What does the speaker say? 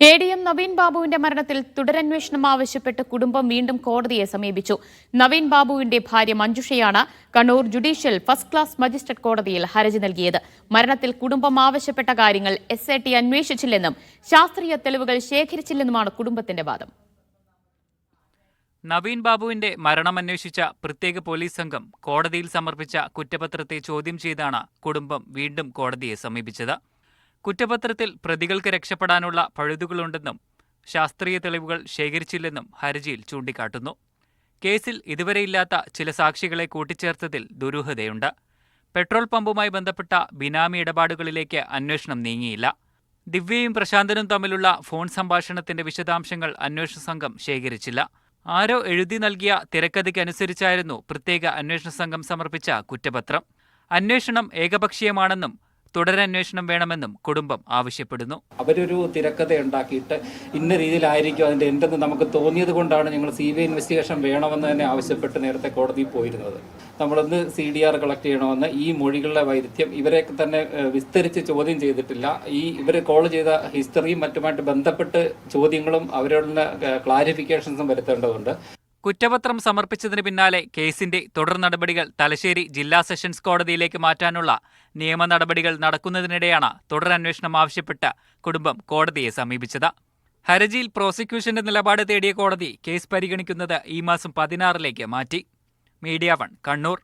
ADM Naveen ബാബുവിന്റെ മരണത്തിൽ തുടരന്വേഷണം ആവശ്യപ്പെട്ട് കുടുംബം വീണ്ടും കോടതിയെ സമീപിച്ചു. നവീൻ ബാബുവിന്റെ ഭാര്യ മഞ്ജുഷയാണ് Kannur judicial first class magistrate കോടതിയിൽ ഹർജി നൽകിയത്. മരണത്തിൽ കുടുംബം ആവശ്യപ്പെട്ട കാര്യങ്ങൾ SIT അന്വേഷിച്ചില്ലെന്നും ശാസ്ത്രീയ തെളിവുകൾ ശേഖരിച്ചില്ലെന്നുമാണ് കുടുംബത്തിന്റെ വാദം. നവീൻ ബാബുവിന്റെ മരണമന്വേഷിച്ച പ്രത്യേക പോലീസ് സംഘം കോടതിയിൽ സമർപ്പിച്ച കുറ്റപത്രത്തെ ചോദ്യം ചെയ്താണ് കുടുംബം വീണ്ടും കോടതിയെ സമീപിച്ചത്. കുറ്റപത്രത്തിൽ പ്രതികൾക്ക് രക്ഷപ്പെടാനുള്ള പഴുതുകളുണ്ടെന്നും ശാസ്ത്രീയ തെളിവുകൾ ശേഖരിച്ചില്ലെന്നും ഹർജിയിൽ ചൂണ്ടിക്കാട്ടുന്നു. കേസിൽ ഇതുവരെയില്ലാത്ത ചില സാക്ഷികളെ കൂട്ടിച്ചേർത്തതിൽ ദുരൂഹതയുണ്ട്. പെട്രോൾ പമ്പുമായി ബന്ധപ്പെട്ട ബിനാമി ഇടപാടുകളിലേക്ക് അന്വേഷണം നീങ്ങിയില്ല. ദിവ്യയും പ്രശാന്തനും തമ്മിലുള്ള ഫോൺ സംഭാഷണത്തിന്റെ വിശദാംശങ്ങൾ അന്വേഷണ സംഘം ശേഖരിച്ചില്ല. ആരോ എഴുതി നൽകിയ തിരക്കഥയ്ക്കനുസരിച്ചായിരുന്നു പ്രത്യേക അന്വേഷണ സംഘം സമർപ്പിച്ച കുറ്റപത്രം. അന്വേഷണം ഏകപക്ഷീയമാണെന്നും തുടരന്വേഷണം വേണമെന്നും കുടുംബം ആവശ്യപ്പെടുന്നു. അവരൊരു തിരക്കഥ ഉണ്ടാക്കിയിട്ട് ഇന്ന രീതിയിലായിരിക്കും അതിൻ്റെ എന്തെന്ന് നമുക്ക് തോന്നിയത് കൊണ്ടാണ് ഞങ്ങൾ CBI ഇൻവെസ്റ്റിഗേഷൻ വേണമെന്ന് തന്നെ ആവശ്യപ്പെട്ട് നേരത്തെ കോടതിയിൽ പോയിരുന്നത്. നമ്മളൊന്ന് CDR കളക്ട് ചെയ്യണമെന്ന് ഈ മൊഴികളുടെ വൈരുദ്ധ്യം ഇവരെ തന്നെ വിസ്തരിച്ച് ചോദ്യം ചെയ്തിട്ടില്ല. ഇവർ കോൾ ചെയ്ത ഹിസ്റ്ററിയും മറ്റുമായിട്ട് ബന്ധപ്പെട്ട് ചോദ്യങ്ങളും അവരുടെ ക്ലാരിഫിക്കേഷൻസും വരുത്തേണ്ടതുണ്ട്. കുറ്റപത്രം സമർപ്പിച്ചതിന് പിന്നാലെ കേസിന്റെ തുടർ നടപടികൾ തലശ്ശേരി ജില്ലാ സെഷൻസ് കോടതിയിലേക്ക് മാറ്റാനുള്ള നിയമ നടപടികൾ നടക്കുന്നതിനിടെയാണ് തുടരന്വേഷണം ആവശ്യപ്പെട്ട് കുടുംബം കോടതിയെ സമീപിച്ചത്. ഹർജിയിൽ പ്രോസിക്യൂഷന്റെ നിലപാട് തേടിയ കോടതി കേസ് പരിഗണിക്കുന്നത് ഈ മാസം 16 മാറ്റി. മീഡിയ 1 കണ്ണൂർ.